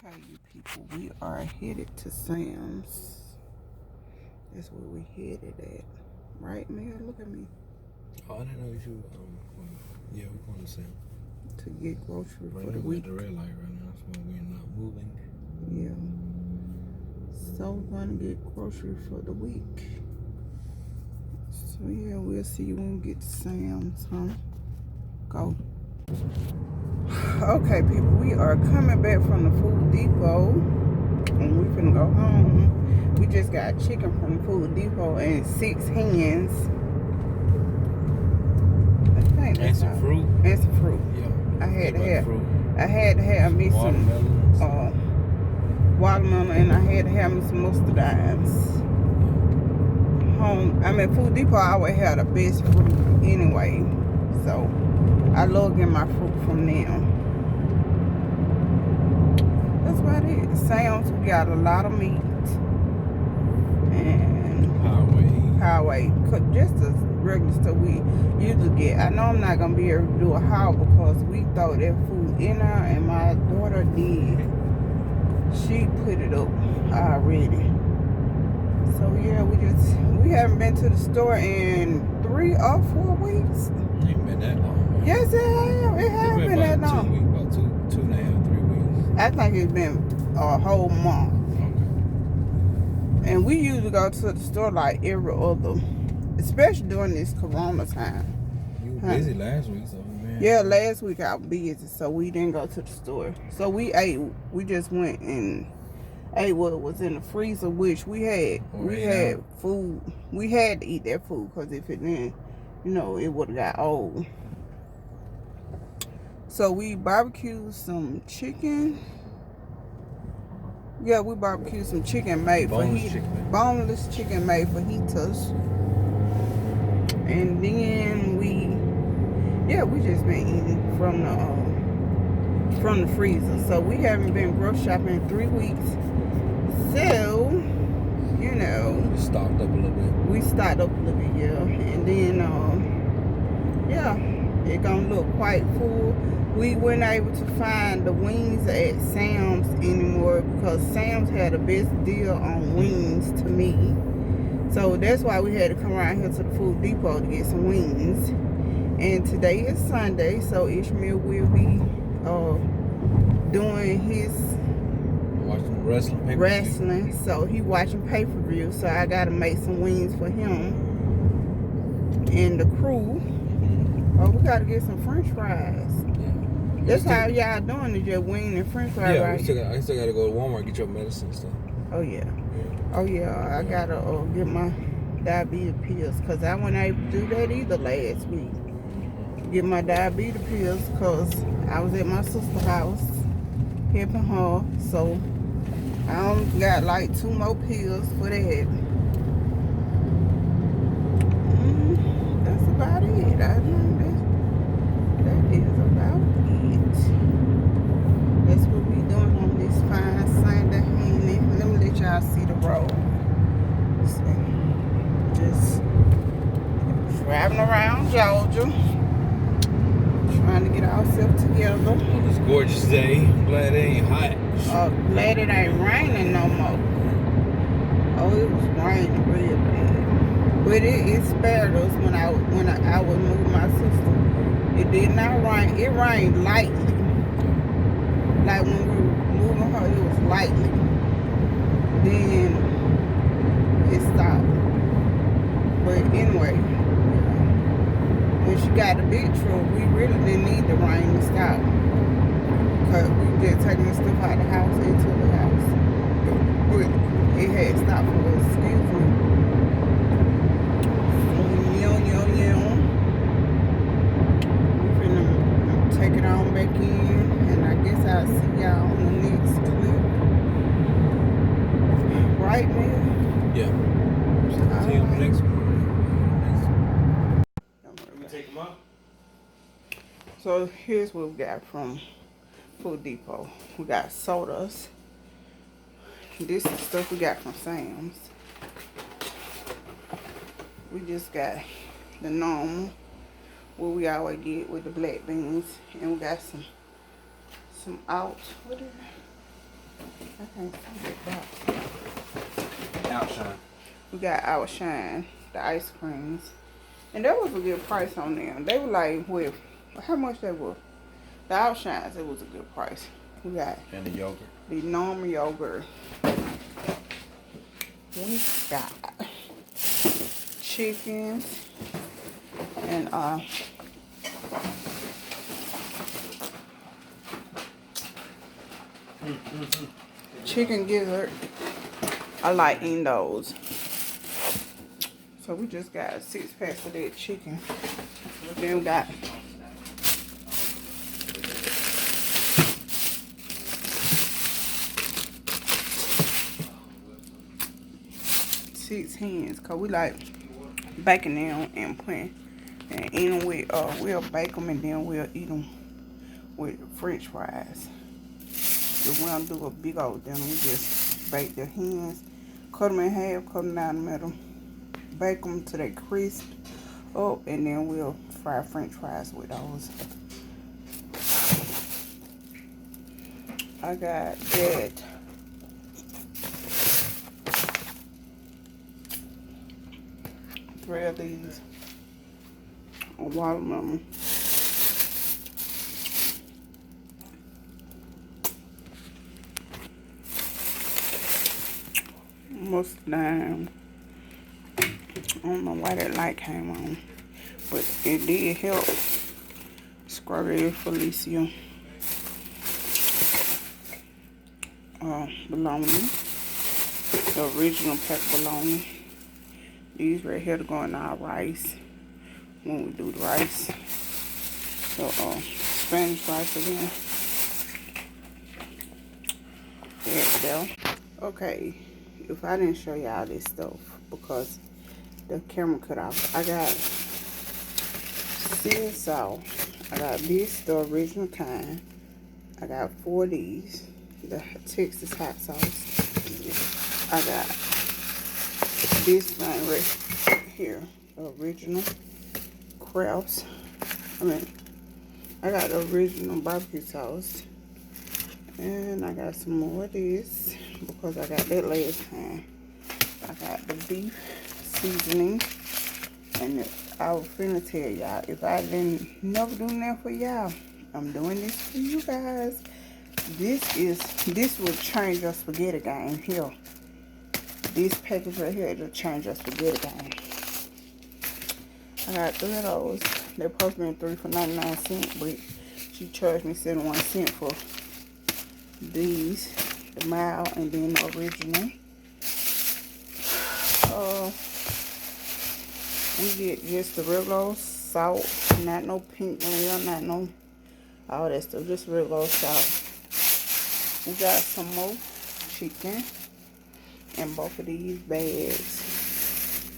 Okay, you people, we are headed to Sam's. That's where we headed at. Right, man? Look at me. Oh, I didn't know you, yeah, we're going to Sam's. To get groceries Right, for the we're week. at the red light right now, so we're not moving. Yeah. So we're going to get groceries for the week. So yeah, we'll see you when we get to Sam's, huh? Go. Okay, people, we are coming back from the Food Depot. And we finna go home. We just got chicken from the Food Depot and 6 hands. And some fruit. And some fruit. Yeah. I had to have some me some watermelon, and I had to have me some muscadines. Food Depot always have the best fruit anyway. So I love getting my fruit from them. That's about it. Sam's, we got a lot of meat. And Poway. Just the regular stuff we usually get. I know I'm not going to be able to do a haul because we throw that food in there, and my daughter did. She put it up already. So yeah, we haven't been to the store in 3 or 4 weeks. It ain't been that long. Yes, it has. It has been that long. About 2.5, 3 weeks. I think it's been a whole month. And we usually go to the store like every other, especially during this corona time. You were busy last week, so man. Yeah, last week I was busy, so we didn't go to the store. So we ate. We just went and ate what was in the freezer, which we had. We had food. We had to eat that food because if it didn't, it would have got old. So we barbecued some chicken. Yeah, we barbecued some chicken made boneless chicken made for heaters. And then we just been eating from the freezer. So we haven't been grocery shopping in 3 weeks. So, we stocked up a little bit. We stocked up a little bit, yeah. And then it gonna look quite full. We weren't able to find the wings at Sam's anymore because Sam's had the best deal on wings to me. So that's why we had to come around here to the Food Depot to get some wings. And today is Sunday, so Ishmael will be doing his watching wrestling. So he watching pay-per-view. So I gotta make some wings for him and the crew. Oh, we gotta get some French fries. That's how y'all doing is just wing and French fries, yeah, right? I still gotta go to Walmart and get your medicine and stuff. Oh yeah. I gotta get my diabetes pills because I wasn't able to do that either last week. Get my diabetes pills because I was at my sister's house helping her. So I only got like 2 more pills for that. That's about it. I know that is about it. That's what we doing on this fine Sunday evening. Let me let y'all see the road. So, just driving around Georgia, trying to get ourselves together. On this gorgeous day. I'm glad it ain't hot. Glad it ain't raining no more. Oh, it was raining real bad. But it spared us when I was moving my sister. It did not rain. It rained lightly. Like when we were moving her, it was lightly. Then it stopped. But anyway, when she got the big truck, we really didn't need the rain to stop. Because we were just taking the stuff out of the house into the house. But it had stopped for us. Excuse me. We're finna take it on back in. And I guess I'll see y'all on the next clip. Right, man? Yeah. See you on the next one. You take them out? So here's what we got from Food Depot. We got sodas. This is stuff we got from Sam's. We just got the normal, what we always get with the black beans, and we got some out. What is it? I can't see that box. Outshine. We got Outshine, the ice creams. And that was a good price on them. They were like, well, how much they were? The Outshines, it was a good price. We got And the yogurt. the normal yogurt. We got chickens and chicken gizzard. I like eating those. So we just got a 6-pack of that chicken. Then we got six hens, cause we like baking them and putting and eating with we'll bake them and then we'll eat them with French fries. If we don't do a big old dinner, we just bake the hens, cut them in half, cut them down the middle, bake them till they crisp up, and then we'll fry French fries with those. I got that. 3 of these watermelon. Almost done. I don't know why that light came on, but it did help. Strawberry Felicia. Bologna. The original pack bologna. These right here to go in our rice when we do the rice. So Spanish rice again. There we go. Okay, if I didn't show y'all this stuff because the camera cut off, I got sea salt. I got this, the original kind. I got 4 of these, the Texas hot sauce. I got this thing right here, the original Kraft's. I got the original barbecue sauce. And I got some more of this because I got that last time. I got the beef seasoning. And I was finna tell y'all, if I didn't never do nothing for y'all, I'm doing this for you guys. This will change your spaghetti game here. This package right here, it'll change your spaghetti game. I got 3 of those. They're supposed to be 3 for 99 cents, but she charged me 71 cents for these, the mild and then the original. We get just the regular salt, not no pink layer, not no all that stuff, just regular salt. We got some more chicken in both of these bags.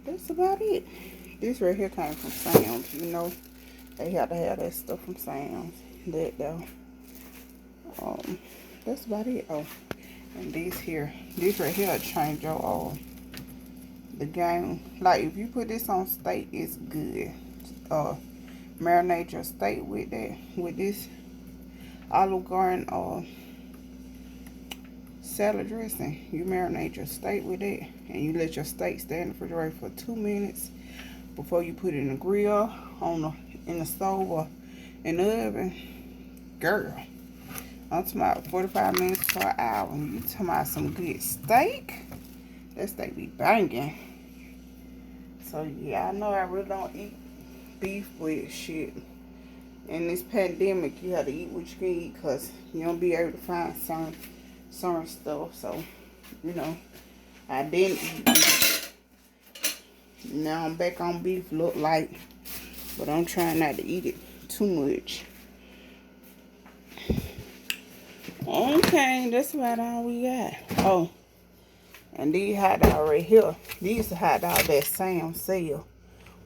That's about it. This right here came from Sam's. You know, they have to have that stuff from Sam's. That though. That's about it. Oh, and this right here will change your the game. Like if you put this on steak, it's good. Marinate your steak with that, with this Olive Garden salad dressing. You marinate your steak with it, and you let your steak stay in the refrigerator for 2 minutes before you put it in the grill, in the stove, or in the oven. Girl, I'm talking about 45 minutes to an hour. And you talking about some good steak? That steak be banging. So yeah, I know I really don't eat beef with shit. In this pandemic, you have to eat what you can eat because you don't be able to find certain stuff. So, you know, I didn't eat beef. Now I'm back on beef, look like, but I'm trying not to eat it too much. Okay, that's about all we got. Oh, and these hot dogs right here, these are hot dogs that Sam sell.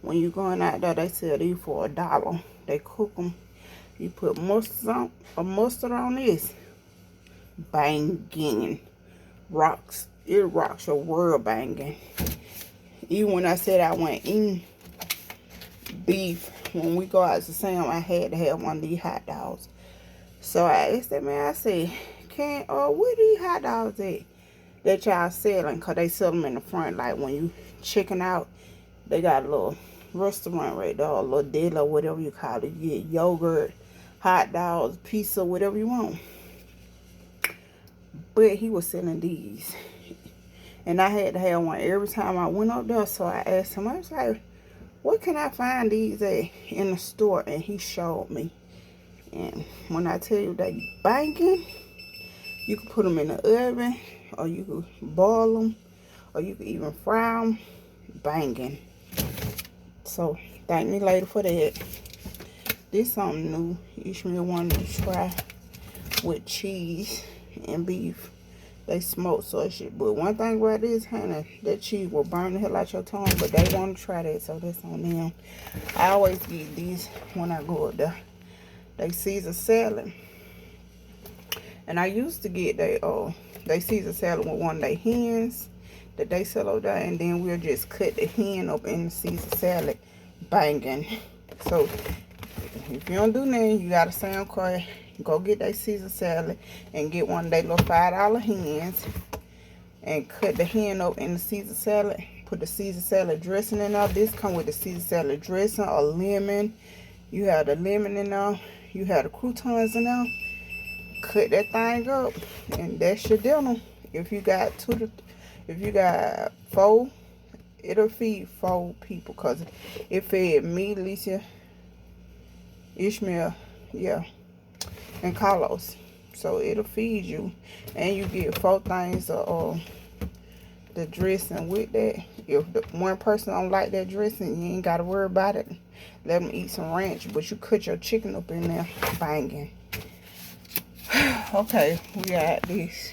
When you going out there, they sell these for $1. They cook them. You put mustard on this. Banging. Rocks. It rocks your world banging. Even when I said I went eating beef, when we go out to Sam, I had to have one of these hot dogs. So I asked that man, I said, where these hot dogs at that y'all selling? Cause they sell them in the front, like when you checking out, they got a little restaurant right there, a little deli or whatever you call it. You get yogurt, hot dogs, pizza, whatever you want. But he was selling these. And I had to have one every time I went up there. So I asked him, I was like, where can I find these at in the store? And he showed me. And when I tell you they banging, you can put them in the oven, or you could boil them, or you could even fry them. Banging. So thank me later for that. This something new Ishmael wanted to try with cheese and beef. They smoke so shit. But one thing about this, honey, that cheese will burn the hell out your tongue. But they want to try that, so that's on them. I always get these when I go up there. They Caesar salad. And I used to get they Caesar salad with one of their hens that they sell over there. And then we'll just cut the hen up in the Caesar salad. Banging. So if you don't do nothing, you gotta say, okay, go get that Caesar salad and get one of their little $5 hens and cut the hen up in the Caesar salad. Put the Caesar salad dressing in there. This come with the Caesar salad dressing, a lemon. You have the lemon in there. You have the croutons in there. Cut that thing up, and that's your dinner. If you got four, it'll feed 4 people, cause it fed me, Lisa, Ishmael, yeah, and Carlos. So it'll feed you, and you get 4 things of the dressing with that. If one person don't like that dressing, you ain't gotta worry about it. Let them eat some ranch, but you cut your chicken up in there, banging. Okay, we got this,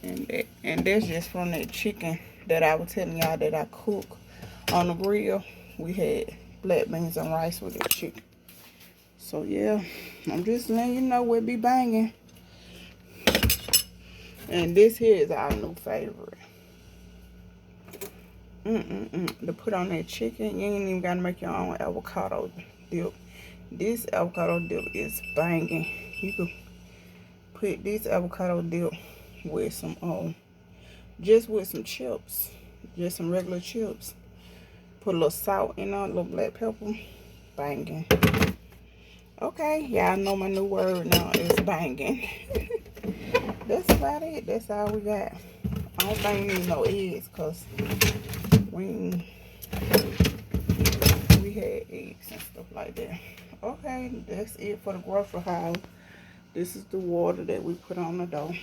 and that's just from that chicken that I was telling y'all that I cook on the grill. We had black beans and rice with that chicken. So yeah, I'm just letting you know we'll be banging. And this here is our new favorite. To put on that chicken, you ain't even gotta make your own avocado dip. This avocado dip is banging. You could put this avocado dip with some just with some chips, just some regular chips. Put a little salt in there, a little black pepper. Banging. Okay, y'all know my new word now is banging. That's about it. That's all we got. I don't think we need no eggs, cause we had eggs and stuff like that. Okay, that's it for the grocery haul. This is the water that we put on the dough.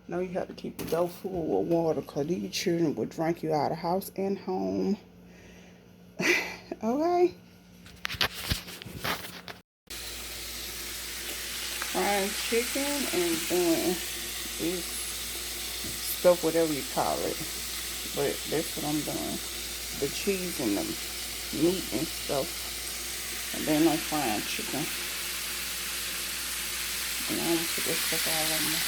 Now you have to keep the dough full with water, because these children will drink you out of house and home. Okay. Frying chicken and doing this stuff, whatever you call it. But that's what I'm doing. The cheese and the meat and stuff. And then I'm frying chicken. And I'm gonna put this stuff all on there.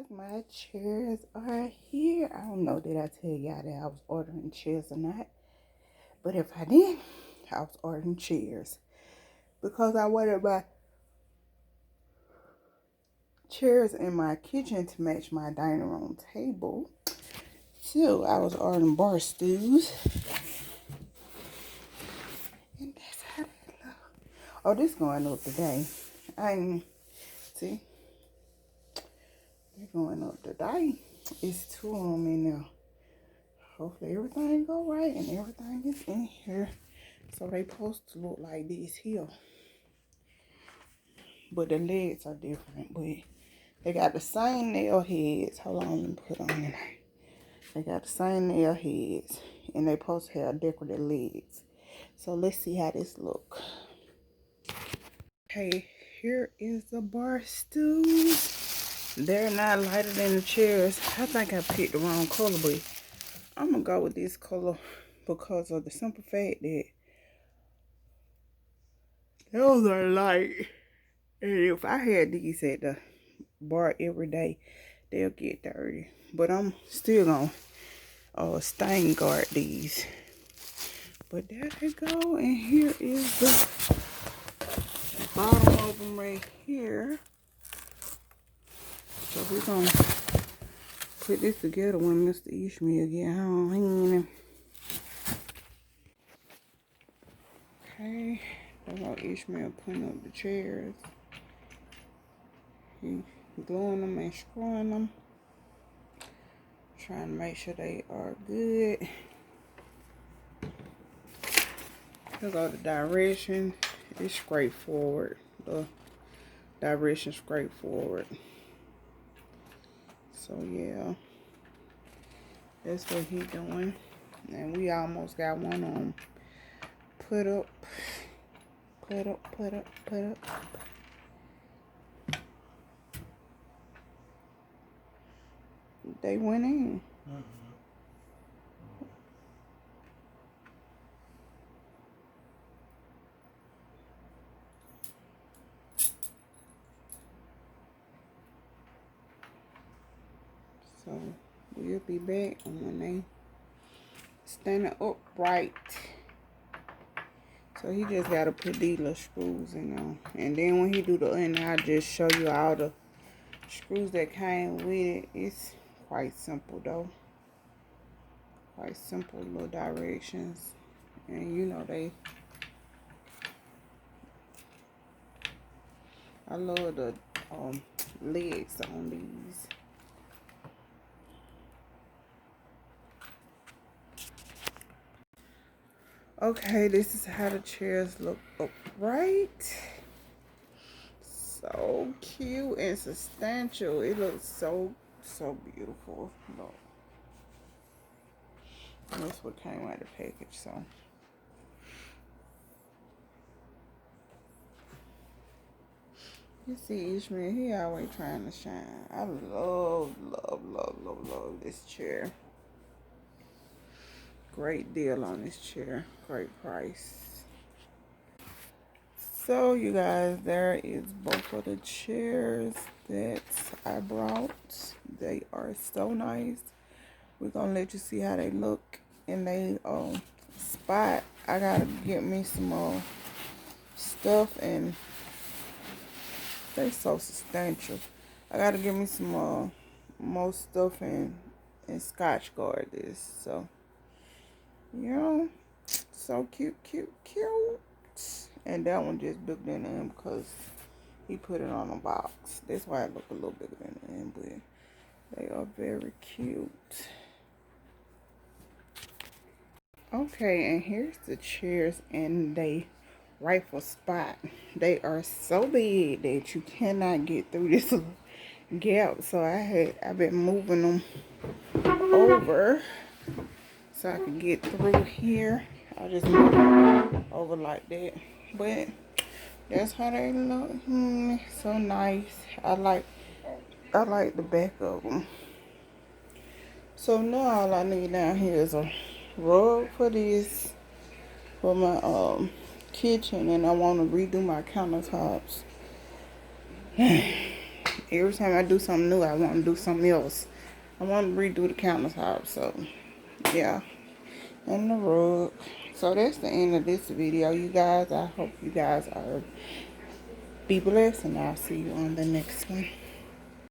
My chairs are here. I don't know, did I tell y'all that I was ordering chairs or not? But if I did, I was ordering chairs, because I wanted my chairs in my kitchen to match my dining room table. So I was ordering bar stools. And that's how they look. Oh, this going up today. See? They're going up today. It's 2 of them in there. Hopefully everything go right and everything is in here. So they supposed to look like this here. But the legs are different. But they got the same nail heads. Hold on, let me put on it. They got the same nail heads. And they supposed to have decorative legs. So let's see how this look. Okay, here is the bar stools. They're not lighter than the chairs. I think I picked the wrong color, but I'm going to go with this color because of the simple fact that those are light. And if I had these at the bar every day, they'll get dirty. But I'm still gonna stain guard these. But there they go, and here is the bottom of them right here. So we're gonna put this together when Mr. Ishmael get home. Okay, that's how Ishmael putting up the chairs. He gluing them and screwing them. Trying to make sure they are good. Here's all the directions. It's straightforward. The direction straightforward. So yeah, that's what he doing. And we almost got one on. Put up. They went in. So we'll be back when they stand upright. So he just gotta put these little screws in there. And then when he do the end, I'll just show you all the screws that came with it. It's quite simple though. Quite simple little directions. And you know I love the legs on these. Okay, this is how the chairs look upright. So cute and substantial. It looks so beautiful. Look. And that's what came out of the package. So you see Ishmael, he always trying to shine. I love this chair. Great deal on this chair. Great price. So you guys, there is both of the chairs that I brought. They are so nice. We're gonna let you see how they look in they spot. I gotta get me some more stuff, and they so substantial. I gotta get me some more stuff and Scotch guard this. So yeah, so cute. And that one just bigger than him because he put it on a box. That's why it look a little bigger than him, but they are very cute. Okay, and here's the chairs in they rightful spot. They are so big that you cannot get through this gap. So I've been moving them over so I can get through here. I just move them over like that. But that's how they look. So nice. I like the back of them. So now all I need down here is a rug for this, for my kitchen, and I want to redo my countertops. Every time I do something new, I want to do something else. I want to redo the countertops. So yeah, and the rug. So that's the end of this video, you guys. I hope you guys be blessed, and I'll see you on the next one.